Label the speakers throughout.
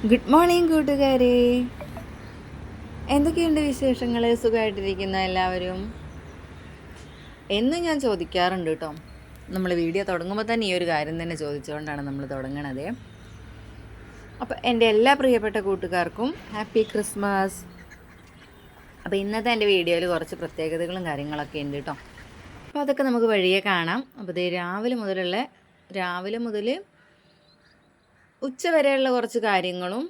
Speaker 1: Good morning കൂട്ടുകാരെ. എന്തൊക്കെയുണ്ട് വിശേഷങ്ങൾ? സുഖമായിട്ടിരിക്കുന്ന എല്ലാവരും? എന്നും ഞാൻ ചോദിക്കാറുണ്ട് കേട്ടോ. നമ്മൾ വീഡിയോ തുടങ്ങുമ്പോൾ തന്നെ ഈ ഒരു കാര്യം തന്നെ ചോദിച്ചുകൊണ്ടാണ് നമ്മൾ തുടങ്ങണത്. അപ്പോൾ എൻ്റെ എല്ലാ പ്രിയപ്പെട്ട കൂട്ടുകാർക്കും ഹാപ്പി ക്രിസ്മസ്. അപ്പോൾ ഇന്നത്തെ എൻ്റെ വീഡിയോയിൽ കുറച്ച് പ്രത്യേകതകളും കാര്യങ്ങളൊക്കെ ഉണ്ട് കേട്ടോ. അപ്പോൾ അതൊക്കെ നമുക്ക് വഴിയെ കാണാം. അപ്പോൾ ഇത് രാവിലെ മുതൽ ഉച്ച വരെയുള്ള കുറച്ച് കാര്യങ്ങളും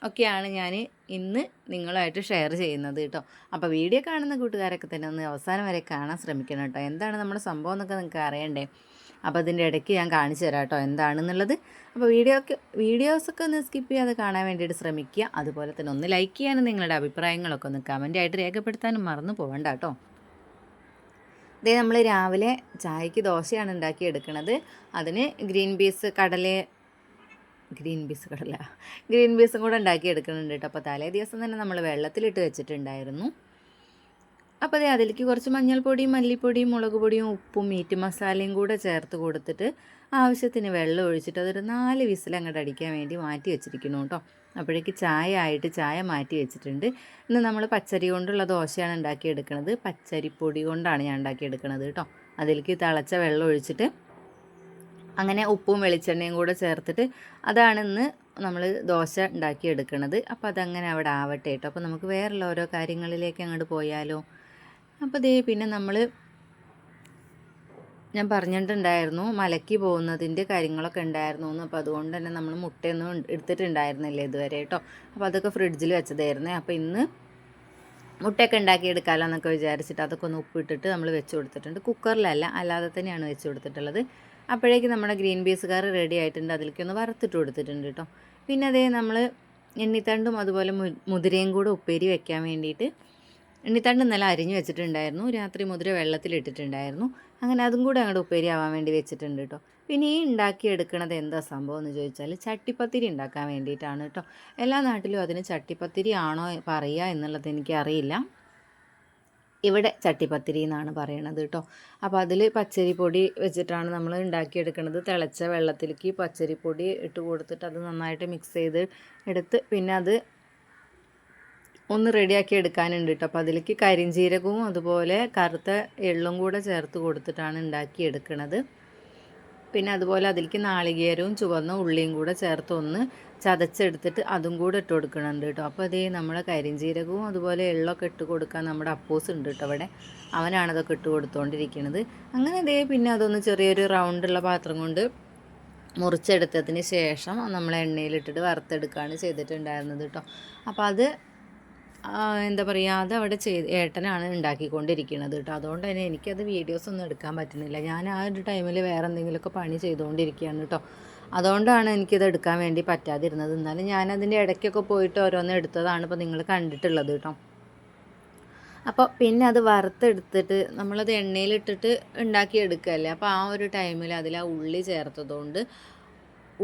Speaker 1: ഒക്കെയാണ് ഞാൻ ഇന്ന് നിങ്ങളുമായിട്ട് ഷെയർ ചെയ്യുന്നത് കേട്ടോ. അപ്പോൾ വീഡിയോ കാണുന്ന കൂട്ടുകാരൊക്കെ തന്നെ ഒന്ന് അവസാനം വരെ കാണാൻ ശ്രമിക്കണം കേട്ടോ. എന്താണ് നമ്മുടെ സംഭവം എന്നൊക്കെ നിങ്ങൾക്ക് അറിയണ്ടേ? അപ്പോൾ അതിൻ്റെ ഇടയ്ക്ക് ഞാൻ കാണിച്ചു തരാം കേട്ടോ എന്താണെന്നുള്ളത്. അപ്പോൾ വീഡിയോസൊക്കെ ഒന്ന് സ്കിപ്പ് ചെയ്യാതെ കാണാൻ വേണ്ടിയിട്ട് ശ്രമിക്കുക. അതുപോലെ തന്നെ ഒന്ന് ലൈക്ക് ചെയ്യാനും നിങ്ങളുടെ അഭിപ്രായങ്ങളൊക്കെ ഒന്ന് കമൻറ്റായിട്ട് രേഖപ്പെടുത്താനും മറന്നു പോകണ്ട കേട്ടോ. ഇതേ നമ്മൾ രാവിലെ ചായക്ക് ദോശയാണ് ഉണ്ടാക്കിയെടുക്കുന്നത്. അതിന് ഗ്രീൻ പീസും കൂടെ ഉണ്ടാക്കിയെടുക്കുന്നുണ്ട് കേട്ടോ. അപ്പോൾ തലേ ദിവസം തന്നെ നമ്മൾ വെള്ളത്തിലിട്ട് വെച്ചിട്ടുണ്ടായിരുന്നു. അപ്പോൾ അതേ അതിലേക്ക് കുറച്ച് മഞ്ഞൾപ്പൊടിയും മല്ലിപ്പൊടിയും മുളക് പൊടിയും ഉപ്പും മീറ്റ് മസാലയും കൂടെ ചേർത്ത് കൊടുത്തിട്ട് ആവശ്യത്തിന് വെള്ളം ഒഴിച്ചിട്ട് അതൊരു 4 വിസിൽ അങ്ങോട്ട് അടിക്കാൻ വേണ്ടി മാറ്റി വെച്ചിരിക്കുന്നു കേട്ടോ. അപ്പോഴേക്ക് ചായ മാറ്റി വെച്ചിട്ടുണ്ട്. ഇന്ന് നമ്മൾ പച്ചരി കൊണ്ടുള്ള ദോശയാണ് ഉണ്ടാക്കിയെടുക്കുന്നത്. പച്ചരിപ്പൊടി കൊണ്ടാണ് ഞാൻ ഉണ്ടാക്കിയെടുക്കുന്നത് കേട്ടോ. അതിലേക്ക് തിളച്ച വെള്ളം ഒഴിച്ചിട്ട് അങ്ങനെ ഉപ്പും വെളിച്ചെണ്ണയും കൂടെ ചേർത്തിട്ട് അതാണ് ഇന്ന് നമ്മൾ ദോശ ഉണ്ടാക്കിയെടുക്കുന്നത്. അപ്പോൾ അതങ്ങനെ അവിടെ ആവട്ടെ കേട്ടോ. അപ്പോൾ നമുക്ക് വേറെയുള്ള ഓരോ കാര്യങ്ങളിലേക്ക് അങ്ങോട്ട് പോയാലോ. അപ്പോൾ പിന്നെ ഞാൻ പറഞ്ഞിട്ടുണ്ടായിരുന്നു മലയ്ക്ക് പോകുന്നതിൻ്റെ കാര്യങ്ങളൊക്കെ ഉണ്ടായിരുന്നു എന്ന്. അപ്പോൾ അതുകൊണ്ട് തന്നെ നമ്മൾ മുട്ടയൊന്നും എടുത്തിട്ടുണ്ടായിരുന്നില്ല ഇതുവരെ കേട്ടോ. അപ്പോൾ അതൊക്കെ ഫ്രിഡ്ജിൽ വെച്ചതായിരുന്നേ. അപ്പോൾ ഇന്ന് മുട്ടയൊക്കെ ഉണ്ടാക്കിയെടുക്കാമല്ലോ എന്നൊക്കെ വിചാരിച്ചിട്ട് അതൊക്കെ ഒന്ന് ഉപ്പിട്ടിട്ട് നമ്മൾ വെച്ച് കൊടുത്തിട്ടുണ്ട്. കുക്കറിലല്ല, അല്ലാതെ തന്നെയാണ് വെച്ച് കൊടുത്തിട്ടുള്ളത്. അപ്പോഴേക്ക് നമ്മുടെ ഗ്രീൻ പീസ് കറി റെഡി ആയിട്ടുണ്ട്. അതിലേക്കൊന്ന് വറുത്തിട്ട് കൊടുത്തിട്ടുണ്ട് കേട്ടോ. പിന്നെ അതേ നമ്മൾ എണ്ണിത്തണ്ടും അതുപോലെ മുതിരയും കൂടെ ഉപ്പേരി വെക്കാൻ വേണ്ടിയിട്ട് എണ്ണിത്തണ്ട് ഇന്നലെ അരിഞ്ഞ് വെച്ചിട്ടുണ്ടായിരുന്നു. രാത്രി മുതിര വെള്ളത്തിലിട്ടിട്ടുണ്ടായിരുന്നു. അങ്ങനെ അതും കൂടെ അങ്ങോട്ട് ഉപ്പേരി ആവാൻ വേണ്ടി വെച്ചിട്ടുണ്ട് കേട്ടോ. പിന്നെ ഈ ഉണ്ടാക്കിയെടുക്കണത് എന്താ സംഭവം എന്ന് ചോദിച്ചാൽ ചട്ടിപ്പത്തിരി ഉണ്ടാക്കാൻ വേണ്ടിയിട്ടാണ് കേട്ടോ. എല്ലാ നാട്ടിലും അതിന് ചട്ടിപ്പത്തിരി ആണോ പറയുക എന്നുള്ളത് എനിക്കറിയില്ല. ഇവിടെ ചട്ടിപ്പത്തിരി എന്നാണ് പറയണത് കേട്ടോ. അപ്പോൾ അതിൽ പച്ചരിപ്പൊടി വെച്ചിട്ടാണ് നമ്മൾ ഉണ്ടാക്കിയെടുക്കുന്നത്. തിളച്ച വെള്ളത്തിലേക്ക് പച്ചരിപ്പൊടി ഇട്ട് കൊടുത്തിട്ട് അത് നന്നായിട്ട് മിക്സ് ചെയ്ത് എടുത്ത് പിന്നെ അത് ഒന്ന് റെഡിയാക്കി എടുക്കാനുണ്ട് കേട്ടോ. അപ്പോൾ അതിലേക്ക് കരിഞ്ജീരകവും അതുപോലെ കറുത്ത എള്ളും കൂടെ ചേർത്ത് കൊടുത്തിട്ടാണ് ഉണ്ടാക്കിയെടുക്കുന്നത്. പിന്നെ അതുപോലെ അതിലേക്ക് നാളികേരവും ചുവന്ന ഉള്ളിയും കൂടെ ചേർത്ത് ഒന്ന് ചതച്ചെടുത്തിട്ട് അതും കൂടെ ഇട്ട് കൊടുക്കുന്നുണ്ട് കേട്ടോ. അപ്പോൾ അതേ നമ്മൾ കരിഞ്ജീരകവും അതുപോലെ എള്ളൊക്കെ ഇട്ട് കൊടുക്കാൻ നമ്മുടെ അപ്പൂസ് ഉണ്ട് കേട്ടോ അവിടെ. അവനാണതൊക്കെ ഇട്ട് കൊടുത്തുകൊണ്ടിരിക്കുന്നത്. അങ്ങനെ പിന്നെ അതൊന്ന് ചെറിയൊരു റൗണ്ടുള്ള പാത്രം കൊണ്ട് മുറിച്ചെടുത്തതിന് ശേഷം നമ്മൾ എണ്ണയിലിട്ടിട്ട് വറുത്തെടുക്കുകയാണ് ചെയ്തിട്ടുണ്ടായിരുന്നത് കേട്ടോ. അപ്പോൾ അത് എന്താ പറയുക, അതവിടെ ഏട്ടനാണ് ഉണ്ടാക്കിക്കൊണ്ടിരിക്കുന്നത് കേട്ടോ. അതുകൊണ്ട് തന്നെ എനിക്കത് വീഡിയോസൊന്നും എടുക്കാൻ പറ്റുന്നില്ല. ഞാൻ ആ ഒരു ടൈമിൽ വേറെ എന്തെങ്കിലുമൊക്കെ പണി ചെയ്തുകൊണ്ടിരിക്കുകയാണ് കേട്ടോ. അതുകൊണ്ടാണ് എനിക്കിത് എടുക്കാൻ വേണ്ടി പറ്റാതിരുന്നത്. എന്നാലും ഞാനതിൻ്റെ ഇടയ്ക്കൊക്കെ പോയിട്ട് ഓരോന്ന് എടുത്തതാണ് ഇപ്പോൾ നിങ്ങൾ കണ്ടിട്ടുള്ളത് കേട്ടോ. അപ്പോൾ പിന്നെ അത് വറുത്തെടുത്തിട്ട് നമ്മളത് എണ്ണയിലിട്ടിട്ട് ഉണ്ടാക്കിയെടുക്കുകയല്ലേ. അപ്പോൾ ആ ഒരു ടൈമിൽ അതിൽ ആ ഉള്ളി ചേർത്തതുകൊണ്ട്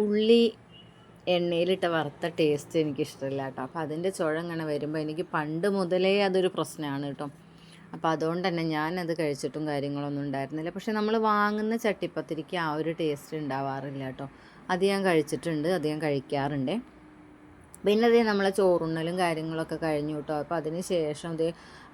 Speaker 1: ഉള്ളി എണ്ണയിലിട്ട വറുത്ത ടേസ്റ്റ് എനിക്കിഷ്ടമില്ല കേട്ടോ. അപ്പോൾ അതിൻ്റെ ചുഴ ഇങ്ങനെ വരുമ്പോൾ എനിക്ക് പണ്ട് മുതലേ അതൊരു പ്രശ്നമാണ് കേട്ടോ. അപ്പോൾ അതുകൊണ്ട് തന്നെ ഞാനത് കഴിച്ചിട്ടും കാര്യങ്ങളൊന്നും ഉണ്ടായിരുന്നില്ല. പക്ഷേ നമ്മൾ വാങ്ങുന്ന ചട്ടിപ്പത്തിരിക്ക് ആ ഒരു ടേസ്റ്റ് ഉണ്ടാവാറില്ല കേട്ടോ. അത് ഞാൻ കഴിച്ചിട്ടുണ്ട്, അത് ഞാൻ കഴിക്കാറുണ്ട്. പിന്നെ നമ്മളെ ചോറുണ്ണലും കാര്യങ്ങളൊക്കെ കഴിഞ്ഞു കേട്ടോ. അപ്പോൾ അതിന് ശേഷം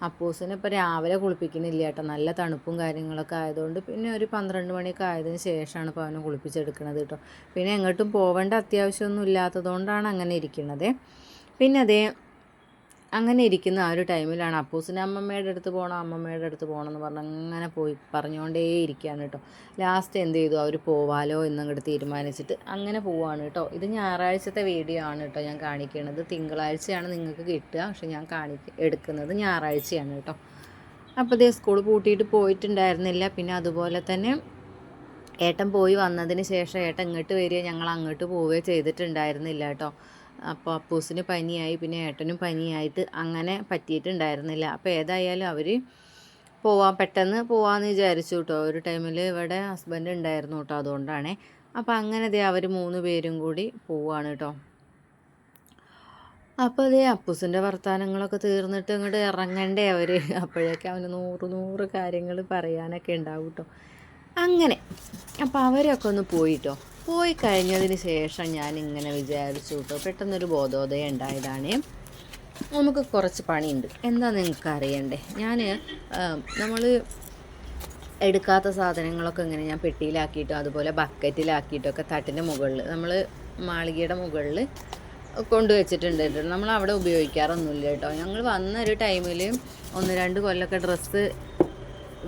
Speaker 1: അപ്പൂസിനെ ഇപ്പോൾ രാവിലെ കുളിപ്പിക്കുന്നില്ല കേട്ടോ. നല്ല തണുപ്പും കാര്യങ്ങളൊക്കെ ആയതുകൊണ്ട് പിന്നെ ഒരു 12 മണിയൊക്കെ ആയതിന് ശേഷമാണ് ഇപ്പോൾ അവനെ കുളിപ്പിച്ചെടുക്കുന്നത് കേട്ടോ. പിന്നെ എങ്ങോട്ടും പോവേണ്ട അത്യാവശ്യമൊന്നും ഇല്ലാത്തതുകൊണ്ടാണ് അങ്ങനെ ഇരിക്കുന്നത്. പിന്നെ അങ്ങനെ ഇരിക്കുന്ന ആ ഒരു ടൈമിലാണ് അപ്പൂസിന് അമ്മമ്മയുടെ അടുത്ത് പോകണം എന്ന് പറഞ്ഞ് അങ്ങനെ പറഞ്ഞുകൊണ്ടേ ഇരിക്കുകയാണ് കേട്ടോ. ലാസ്റ്റ് എന്ത് ചെയ്തു, അവർ പോവാലോ എന്നങ്ങോട്ട് തീരുമാനിച്ചിട്ട് അങ്ങനെ പോവാണ് കേട്ടോ. ഇത് ഞായറാഴ്ചത്തെ വീഡിയോ ആണ് കേട്ടോ ഞാൻ കാണിക്കുന്നത്. തിങ്കളാഴ്ചയാണ് നിങ്ങൾക്ക് കിട്ടുക, പക്ഷെ ഞാൻ എടുക്കുന്നത് ഞായറാഴ്ചയാണ് കേട്ടോ. അപ്പോൾ സ്കൂൾ പൂട്ടിയിട്ട് പോയിട്ടുണ്ടായിരുന്നില്ല. പിന്നെ അതുപോലെ തന്നെ ഏട്ടൻ പോയി വന്നതിന് ശേഷം ഏട്ടൻ ഇങ്ങോട്ട് വരിക, ഞങ്ങൾ അങ്ങോട്ട് പോവുകയോ ചെയ്തിട്ടുണ്ടായിരുന്നില്ല കേട്ടോ. അപ്പോൾ അപ്പൂസിന് പനിയായി, പിന്നെ ഏട്ടനും പനിയായിട്ട് അങ്ങനെ പറ്റിയിട്ടുണ്ടായിരുന്നില്ല. അപ്പോൾ ഏതായാലും അവർ പെട്ടെന്ന് പോവാമെന്ന് വിചാരിച്ചു കേട്ടോ. ഒരു ടൈമിൽ ഇവിടെ ഹസ്ബൻഡ് ഉണ്ടായിരുന്നു കേട്ടോ. അതുകൊണ്ടാണ്. അപ്പോൾ അങ്ങനെ അവർ 3 പേരും കൂടി പോവുകയാണ് കേട്ടോ. അപ്പോൾ അപ്പൂസിൻ്റെ വർത്തമാനങ്ങളൊക്കെ തീർന്നിട്ട് ഇങ്ങോട്ട് ഇറങ്ങണ്ടേ അവർ. അപ്പോഴേക്കും അവന് 100 കാര്യങ്ങൾ പറയാനൊക്കെ ഉണ്ടാവും കേട്ടോ. അങ്ങനെ അപ്പോൾ അവരൊക്കെ ഒന്ന് പോയിട്ടോ. പോയി കഴിഞ്ഞതിന് ശേഷം ഞാനിങ്ങനെ വിചാരിച്ചു കേട്ടോ, പെട്ടെന്നൊരു ബോധോദയം ഉണ്ടായതാണ്. നമുക്ക് കുറച്ച് പണിയുണ്ട്. എന്താണെന്ന് നിങ്ങൾക്ക് അറിയണ്ടേ? നമ്മൾ എടുക്കാത്ത സാധനങ്ങളൊക്കെ ഇങ്ങനെ ഞാൻ പെട്ടിയിലാക്കിയിട്ടും അതുപോലെ ബക്കറ്റിലാക്കിയിട്ടൊക്കെ തട്ടിൻ്റെ മുകളിൽ നമ്മൾ മാളികയുടെ മുകളിൽ കൊണ്ടുവച്ചിട്ടുണ്ട് കേട്ടോ. നമ്മൾ അവിടെ ഉപയോഗിക്കാറൊന്നുമില്ല കേട്ടോ. ഞങ്ങൾ വന്ന ഒരു ടൈമിൽ 1-2 കൊല്ലമൊക്കെ ഡ്രസ്സ്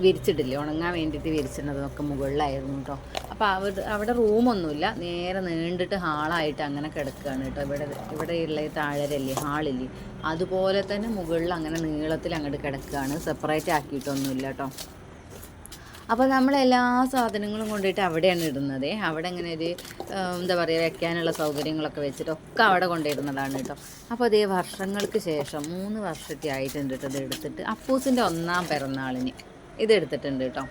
Speaker 1: വിരിച്ചിട്ടില്ലേ, ഉണങ്ങാൻ വേണ്ടിയിട്ട് വിരിച്ചിടുന്നതൊക്കെ മുകളിലായിരുന്നു കേട്ടോ. അപ്പോൾ അവിടെ റൂമൊന്നുമില്ല, നേരെ നീണ്ടിട്ട് ഹാളായിട്ട് അങ്ങനെ കിടക്കുകയാണ് കേട്ടോ. ഇവിടെയുള്ള താഴരല്ലേ, ഹാളില്ലേ, അതുപോലെ തന്നെ മുകളിൽ അങ്ങനെ നീളത്തിൽ അങ്ങോട്ട് കിടക്കുകയാണ്, സെപ്പറേറ്റ് ആക്കിയിട്ടൊന്നുമില്ല കേട്ടോ. അപ്പോൾ നമ്മളെല്ലാ സാധനങ്ങളും കൊണ്ടുപോയിട്ട് അവിടെയാണ് ഇടുന്നത്. അവിടെ ഇങ്ങനെ ഒരു എന്താ പറയുക, വെക്കാനുള്ള സൗകര്യങ്ങളൊക്കെ വെച്ചിട്ടൊക്കെ അവിടെ കൊണ്ടിടുന്നതാണ് കേട്ടോ. അപ്പോൾ അതേ വർഷങ്ങൾക്ക് ശേഷം 3 വർഷത്തെ ആയിട്ടുണ്ട് കേട്ടോ ഇത് എടുത്തിട്ട്. അപ്പൂസിൻ്റെ 1ാം പിറന്നാളിന് ഇതെടുത്തിട്ടുണ്ട് കേട്ടോ.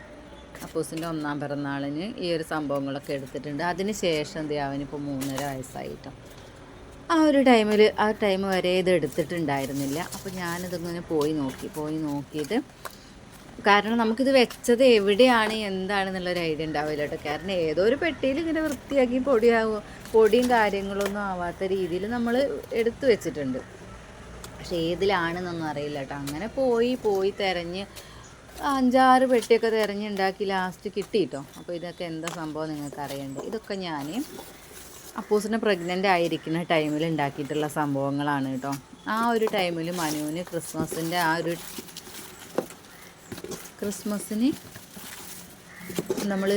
Speaker 1: അപ്പൂസിൻ്റെ 1ാം പിറന്നാളിന് ഈ ഒരു സംഭവങ്ങളൊക്കെ എടുത്തിട്ടുണ്ട്. അതിന് ശേഷം അവനിപ്പോൾ 3.5 വയസ്സായി കേട്ടോ. ആ ടൈം വരെ ഇത് എടുത്തിട്ടുണ്ടായിരുന്നില്ല. അപ്പോൾ ഞാനിതിങ്ങനെ പോയി നോക്കിയിട്ട്, കാരണം നമുക്കിത് വെച്ചത് എവിടെയാണ് എന്താണെന്നുള്ളൊരു ഐഡിയ ഉണ്ടാവില്ല കേട്ടോ. കാരണം ഏതോ ഒരു പെട്ടിയിൽ ഇങ്ങനെ വൃത്തിയാക്കി പൊടിയും കാര്യങ്ങളൊന്നും ആവാത്ത രീതിയിൽ നമ്മൾ എടുത്തു വെച്ചിട്ടുണ്ട്. പക്ഷേ ഏതിലാണെന്നൊന്നും അറിയില്ല കേട്ടോ. അങ്ങനെ പോയി തിരഞ്ഞ് 5-6 പെട്ടിയൊക്കെ തിരഞ്ഞുണ്ടാക്കി ലാസ്റ്റ് കിട്ടിയിട്ടോ. അപ്പോൾ ഇതൊക്കെ എന്താ സംഭവം നിങ്ങൾക്ക് അറിയണ്ടേ? ഇതൊക്കെ ഞാൻ അപ്പൂസിനെ പ്രഗ്നൻ്റ് ആയിരിക്കുന്ന ടൈമിൽ ഉണ്ടാക്കിയിട്ടുള്ള സംഭവങ്ങളാണ് കേട്ടോ. ആ ഒരു ടൈമിൽ മനുവിന് ക്രിസ്മസിന് നമ്മൾ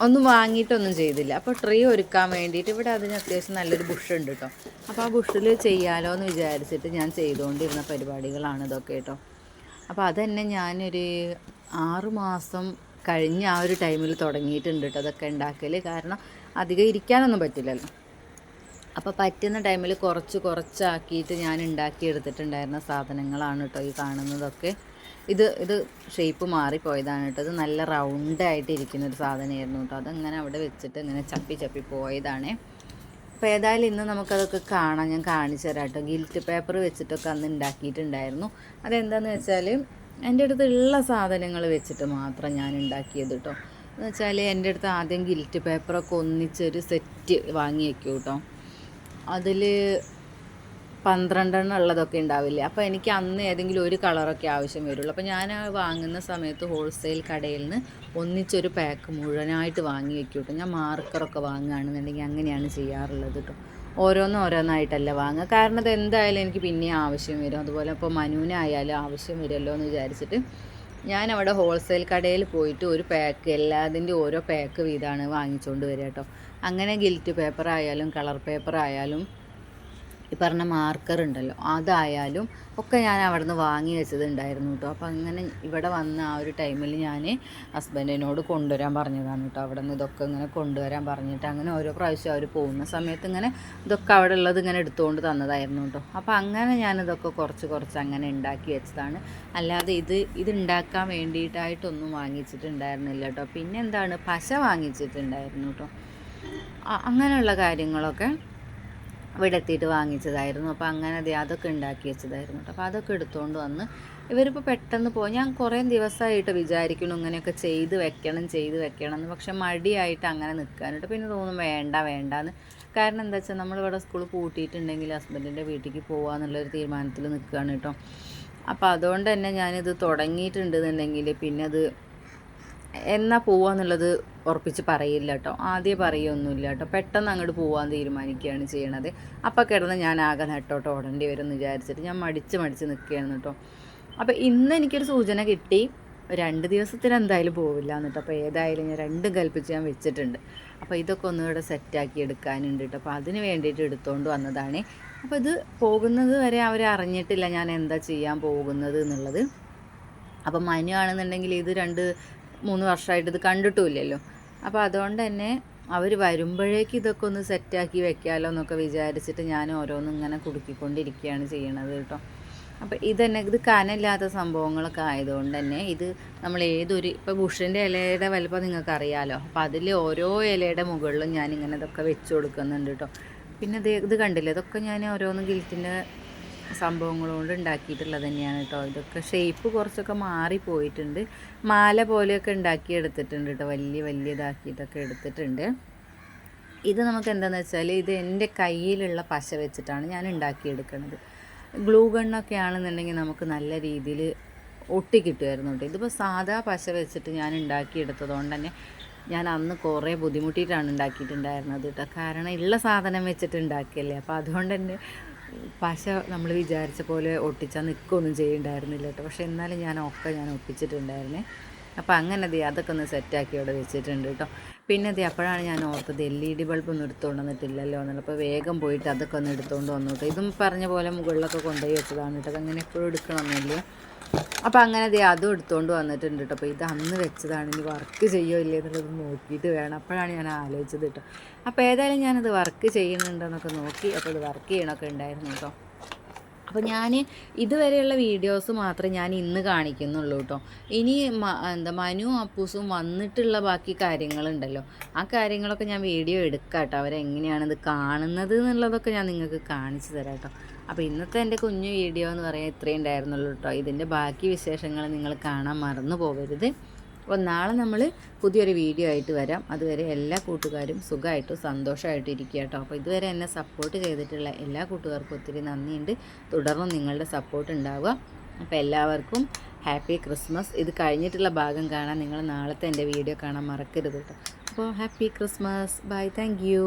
Speaker 1: ഒന്നും വാങ്ങിയിട്ടൊന്നും ചെയ്തില്ല. അപ്പോൾ ട്രീ ഒരുക്കാൻ വേണ്ടിയിട്ട് ഇവിടെ അതിന് അത്യാവശ്യം നല്ലൊരു ബുഷുണ്ട് കേട്ടോ. അപ്പോൾ ആ ബുഷിൽ ചെയ്യാലോ എന്ന് വിചാരിച്ചിട്ട് ഞാൻ ചെയ്തുകൊണ്ടിരുന്ന പരിപാടികളാണ് ഇതൊക്കെ കേട്ടോ. അപ്പോൾ അതന്നെ ഞാനൊരു 6 മാസം കഴിഞ്ഞ് ആ ഒരു ടൈമിൽ തുടങ്ങിയിട്ടുണ്ട് കേട്ടോ അതൊക്കെ ഉണ്ടാക്കൽ. കാരണം അധികം ഇരിക്കാനൊന്നും പറ്റില്ലല്ലോ. അപ്പോൾ പറ്റുന്ന ടൈമിൽ കുറച്ചാക്കിയിട്ട് ഞാൻ ഉണ്ടാക്കിയെടുത്തിട്ടുണ്ടായിരുന്ന സാധനങ്ങളാണ് കേട്ടോ ഈ കാണുന്നതൊക്കെ. ഇത് ഷേപ്പ് മാറിപ്പോയതാണ് കേട്ടോ. ഇത് നല്ല റൗണ്ടായിട്ട് ഇരിക്കുന്നൊരു സാധനമായിരുന്നു കേട്ടോ. അതങ്ങനെ അവിടെ വെച്ചിട്ട് ഇങ്ങനെ ചപ്പി പോയതാണ്. അപ്പോൾ ഏതായാലും ഇന്ന് നമുക്കതൊക്കെ കാണാം, ഞാൻ കാണിച്ചു തരാം കേട്ടോ. ഗിൽറ്റ് പേപ്പർ വെച്ചിട്ടൊക്കെ അന്ന് ഉണ്ടാക്കിയിട്ടുണ്ടായിരുന്നു. അതെന്താണെന്ന് വെച്ചാൽ എൻ്റെ അടുത്തുള്ള സാധനങ്ങൾ വെച്ചിട്ട് മാത്രം ഞാൻ ഉണ്ടാക്കിയത് കേട്ടോ. എന്ന് വെച്ചാൽ എൻ്റെ അടുത്ത് ആദ്യം ഗിൽറ്റ് പേപ്പറൊക്കെ ഒന്നിച്ചൊരു സെറ്റ് വാങ്ങി വയ്ക്കും കേട്ടോ. അതിൽ 12 എണ്ണം ഉള്ളതൊക്കെ ഉണ്ടാവില്ലേ. അപ്പോൾ എനിക്ക് അന്ന് ഏതെങ്കിലും ഒരു കളറൊക്കെ ആവശ്യം വരുള്ളൂ. അപ്പോൾ ഞാൻ വാങ്ങുന്ന സമയത്ത് ഹോൾസെയിൽ കടയിൽ നിന്ന് ഒന്നിച്ചൊരു പാക്ക് മുഴുവനായിട്ട് വാങ്ങി വെക്കും കേട്ടോ. ഞാൻ മാർക്കറൊക്കെ വാങ്ങുകയാണെന്നുണ്ടെങ്കിൽ അങ്ങനെയാണ് ചെയ്യാറുള്ളത് കേട്ടോ. ഓരോന്നായിട്ടല്ല വാങ്ങുക. കാരണം അത് എന്തായാലും എനിക്ക് പിന്നെ ആവശ്യം വരും. അതുപോലെ ഇപ്പോൾ മനുവിനായാലും ആവശ്യം വരുമല്ലോ എന്ന് വിചാരിച്ചിട്ട് ഞാനവിടെ ഹോൾസെയിൽ കടയിൽ പോയിട്ട് ഒരു പാക്ക് എല്ലാതിൻ്റെ ഓരോ പാക്ക് വീതമാണ് വാങ്ങിച്ചുകൊണ്ട് വരിക കേട്ടോ. അങ്ങനെ ഗിൽറ്റ് പേപ്പർ ആയാലും കളർ പേപ്പർ ആയാലും ഈ പറഞ്ഞ മാർക്കർ ഉണ്ടല്ലോ അതായാലും ഒക്കെ ഞാൻ അവിടെ നിന്ന് വാങ്ങി വെച്ചതുണ്ടായിരുന്നു കേട്ടോ. അപ്പോൾ അങ്ങനെ ഇവിടെ വന്ന ആ ഒരു ടൈമിൽ ഞാൻ ഹസ്ബൻഡിനോട് കൊണ്ടുവരാൻ പറഞ്ഞതാണ് കേട്ടോ. അവിടെ നിന്ന് ഇതൊക്കെ ഇങ്ങനെ കൊണ്ടുവരാൻ പറഞ്ഞിട്ട് അങ്ങനെ ഓരോ പ്രാവശ്യം അവർ പോകുന്ന സമയത്ത് ഇങ്ങനെ ഇതൊക്കെ അവിടെ ഉള്ളത് ഇങ്ങനെ എടുത്തുകൊണ്ട് തന്നതായിരുന്നു കേട്ടോ. അപ്പോൾ അങ്ങനെ ഞാനിതൊക്കെ കുറച്ച് അങ്ങനെ ഉണ്ടാക്കി വെച്ചതാണ്. അല്ലാതെ ഇത് ഉണ്ടാക്കാൻ വേണ്ടിയിട്ടായിട്ടൊന്നും വാങ്ങിച്ചിട്ടുണ്ടായിരുന്നില്ല കേട്ടോ. പിന്നെ എന്താണ്, പശ വാങ്ങിച്ചിട്ടുണ്ടായിരുന്നു കേട്ടോ. അങ്ങനെയുള്ള കാര്യങ്ങളൊക്കെ ഇവിടെ എത്തിയിട്ട് വാങ്ങിച്ചതായിരുന്നു. അപ്പോൾ അങ്ങനെ അതൊക്കെ ഉണ്ടാക്കി വെച്ചതായിരുന്നു കേട്ടോ. അപ്പോൾ അതൊക്കെ എടുത്തുകൊണ്ട് വന്ന് ഇവരിപ്പോൾ പെട്ടെന്ന് ഞാൻ കുറേ ദിവസമായിട്ട് വിചാരിക്കണം ഇങ്ങനെയൊക്കെ ചെയ്ത് വെക്കണം എന്ന്. പക്ഷെ മടിയായിട്ട് അങ്ങനെ നിൽക്കാനായിട്ട് പിന്നെ തോന്നും വേണ്ടാന്ന്. കാരണം എന്താ വെച്ചാൽ നമ്മളിവിടെ സ്കൂൾ പൂട്ടിയിട്ടുണ്ടെങ്കിൽ ഹസ്ബൻഡിൻ്റെ വീട്ടിലേക്ക് പോകാമെന്നുള്ളൊരു തീരുമാനത്തിൽ നിൽക്കുകയാണ് കേട്ടോ. അപ്പോൾ അതുകൊണ്ട് തന്നെ ഞാനിത് തുടങ്ങിയിട്ടുണ്ടെന്നുണ്ടെങ്കിൽ പിന്നെ അത് എന്നാ പോവാന്നുള്ളത് ഉറപ്പിച്ച് പറയില്ല കേട്ടോ. ആദ്യം പറയുമൊന്നുമില്ല കേട്ടോ. പെട്ടെന്ന് അങ്ങോട്ട് പോകാൻ തീരുമാനിക്കുകയാണ് ചെയ്യണത്. അപ്പോൾ കിടന്ന് ഞാൻ ആകെ നെട്ടോട്ട് ഓടേണ്ടി വരും എന്ന് വിചാരിച്ചിട്ട് ഞാൻ മടിച്ച് നിൽക്കുകയാണ് കേട്ടോ. അപ്പോൾ ഇന്ന് എനിക്കൊരു സൂചന കിട്ടി, 2 ദിവസത്തിന് എന്തായാലും പോവില്ല എന്നിട്ട്. അപ്പോൾ ഏതായാലും ഞാൻ 2 കൽപ്പിച്ച് ഞാൻ വെച്ചിട്ടുണ്ട്. അപ്പോൾ ഇതൊക്കെ ഒന്നുകൂടെ സെറ്റാക്കി എടുക്കാനുണ്ട് കേട്ടോ. അപ്പോൾ അതിന് വേണ്ടിയിട്ട് എടുത്തുകൊണ്ട് വന്നതാണ്. അപ്പോൾ ഇത് പോകുന്നത് വരെ അവർ അറിഞ്ഞിട്ടില്ല ഞാൻ എന്താ ചെയ്യാൻ പോകുന്നത് എന്നുള്ളത്. അപ്പം മനു ആണെന്നുണ്ടെങ്കിൽ ഇത് 2-3 വർഷമായിട്ട് ഇത് കണ്ടിട്ടുമില്ലല്ലോ. അപ്പോൾ അതുകൊണ്ട് തന്നെ അവർ വരുമ്പോഴേക്ക് ഇതൊക്കെ ഒന്ന് സെറ്റാക്കി വെക്കാമല്ലോ എന്നൊക്കെ വിചാരിച്ചിട്ട് ഞാൻ ഓരോന്നും ഇങ്ങനെ കുടുക്കിക്കൊണ്ടിരിക്കുകയാണ് ചെയ്യണത് കേട്ടോ. അപ്പോൾ ഇത് കനമില്ലാത്ത സംഭവങ്ങളൊക്കെ ആയതുകൊണ്ട് തന്നെ ഇത് നമ്മൾ ഇപ്പോൾ ബുഷിൻ്റെ ഇലയുടെ വലുപ്പം നിങ്ങൾക്ക് അറിയാമല്ലോ. അപ്പോൾ അതിൽ ഓരോ ഇലയുടെ മുകളിലും ഞാനിങ്ങനെ ഇതൊക്കെ വെച്ച് കൊടുക്കുന്നുണ്ട് കേട്ടോ. പിന്നെ ഇത് കണ്ടില്ലേ, ഇതൊക്കെ ഞാൻ ഓരോന്ന് ഗിൽറ്റിൻ്റെ സംഭവങ്ങളുകൊണ്ട് ഉണ്ടാക്കിയിട്ടുള്ളത് തന്നെയാണ് കേട്ടോ. ഇതൊക്കെ ഷേപ്പ് കുറച്ചൊക്കെ മാറിപ്പോയിട്ടുണ്ട്. മാല പോലെയൊക്കെ ഉണ്ടാക്കി എടുത്തിട്ടുണ്ട് കേട്ടോ. വലിയതാക്കിയിട്ടൊക്കെ എടുത്തിട്ടുണ്ട്. ഇത് നമുക്ക് എന്താണെന്ന് വെച്ചാൽ ഇത് എൻ്റെ കയ്യിലുള്ള പശ വെച്ചിട്ടാണ് ഞാൻ ഉണ്ടാക്കിയെടുക്കുന്നത്. ഗ്ലൂ ഗണ്ണൊക്കെ ആണെന്നുണ്ടെങ്കിൽ നമുക്ക് നല്ല രീതിയിൽ ഒട്ടിക്കിട്ടുമായിരുന്നു കേട്ടോ. ഇതിപ്പോൾ സാധാ പശ വെച്ചിട്ട് ഞാൻ ഉണ്ടാക്കിയെടുത്തതുകൊണ്ട് തന്നെ ഞാൻ അന്ന് കുറേ ബുദ്ധിമുട്ടിയിട്ടാണ് ഉണ്ടാക്കിയിട്ടുണ്ടായിരുന്നത് കേട്ടോ. കാരണം ഉള്ള സാധനം വെച്ചിട്ട് ഉണ്ടാക്കിയല്ലേ, അപ്പോൾ അതുകൊണ്ട് തന്നെ പശ നമ്മൾ വിചാരിച്ച പോലെ ഒട്ടിച്ചാൽ നിൽക്കുകയൊന്നും ചെയ്യുന്നുണ്ടായിരുന്നില്ല കേട്ടോ. പക്ഷേ എന്നാലും ഞാൻ ഒപ്പിച്ചിട്ടുണ്ടായിരുന്നേ. അപ്പോൾ അങ്ങനെ അതൊക്കെ ഒന്ന് സെറ്റാക്കി അവിടെ വെച്ചിട്ടുണ്ട് കേട്ടോ. പിന്നെ അപ്പോഴാണ് ഞാൻ ഓർത്തത് LED ബൾബൊന്നും എടുത്തുകൊണ്ട് വന്നിട്ടില്ലല്ലോ എന്നുള്ളത്. അപ്പോൾ വേഗം പോയിട്ട് അതൊക്കെ ഒന്ന് എടുത്തുകൊണ്ട് വന്നു കേട്ടോ. ഇതും പറഞ്ഞ പോലെ മുകളിലൊക്കെ കൊണ്ടുപോയി വെച്ചതാണ് കേട്ടോ. അതങ്ങനെ എപ്പോഴും എടുക്കണമെന്നില്ല. അപ്പോൾ അങ്ങനെ അതും എടുത്തുകൊണ്ട് വന്നിട്ടുണ്ട് കേട്ടോ. അപ്പോൾ ഇത് അന്ന് വെച്ചതാണ്, ഇനി വർക്ക് ചെയ്യുമോ ഇല്ലേ എന്നുള്ളത് നോക്കിയിട്ട് വേണം. അപ്പോഴാണ് ഞാൻ ആലോചിച്ചത് കേട്ടോ. അപ്പോൾ ഏതായാലും ഞാനത് വർക്ക് ചെയ്യുന്നുണ്ടെന്നൊക്കെ നോക്കി. അപ്പോൾ ഇത് വർക്ക് ചെയ്യണമൊക്കെ ഉണ്ടായിരുന്നു കേട്ടോ. അപ്പോൾ ഞാൻ ഇതുവരെയുള്ള വീഡിയോസ് മാത്രമേ ഞാൻ ഇന്ന് കാണിക്കുന്നുള്ളൂ കേട്ടോ. ഇനി മനു അപ്പൂസും വന്നിട്ടുള്ള ബാക്കി കാര്യങ്ങളുണ്ടല്ലോ, ആ കാര്യങ്ങളൊക്കെ ഞാൻ വീഡിയോ എടുക്കാം കേട്ടോ. അവരെങ്ങനെയാണിത് കാണുന്നത് എന്നുള്ളതൊക്കെ ഞാൻ നിങ്ങൾക്ക് കാണിച്ചു തരാം കേട്ടോ. അപ്പോൾ ഇന്നത്തെ എൻ്റെ കുഞ്ഞു വീഡിയോ എന്ന് പറയാൻ ഇത്രയും ഉണ്ടായിരുന്നുള്ളൂ കേട്ടോ. ഇതിൻ്റെ ബാക്കി വിശേഷങ്ങൾ നിങ്ങൾ കാണാൻ മറന്നു പോകരുത്. അപ്പോൾ നാളെ നമ്മൾ പുതിയൊരു വീഡിയോ ആയിട്ട് വരാം. അതുവരെ എല്ലാ കൂട്ടുകാരും സുഖമായിട്ടും സന്തോഷമായിട്ടും ഇരിക്കുക കേട്ടോ. അപ്പോൾ ഇതുവരെ എന്നെ സപ്പോർട്ട് ചെയ്തിട്ടുള്ള എല്ലാ കൂട്ടുകാർക്കും ഒത്തിരി നന്ദിയുണ്ട്. തുടർന്നും നിങ്ങളുടെ സപ്പോർട്ട് ഉണ്ടാവുക. അപ്പോൾ എല്ലാവർക്കും ഹാപ്പി ക്രിസ്മസ്. ഇത് കഴിഞ്ഞിട്ടുള്ള ഭാഗം കാണാൻ നിങ്ങൾ നാളത്തെ എൻ്റെ വീഡിയോ കാണാൻ മറക്കരുത് കേട്ടോ. അപ്പോൾ happy Christmas. Bye. Thank U.